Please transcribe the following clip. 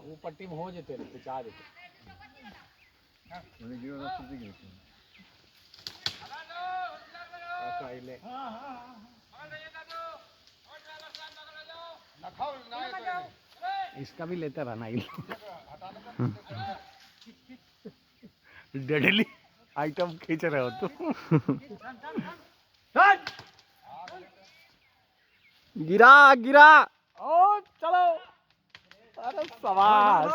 वो पट्टी में हो जेते रे पिचा देते उन्हें गिरो ना सीधे गिरते ऐसा ही ले इसका भी लेता रहना ही डेडली आइटम खींच रहे हो तुम गिरा गिरा ओ चलो अरे सवाल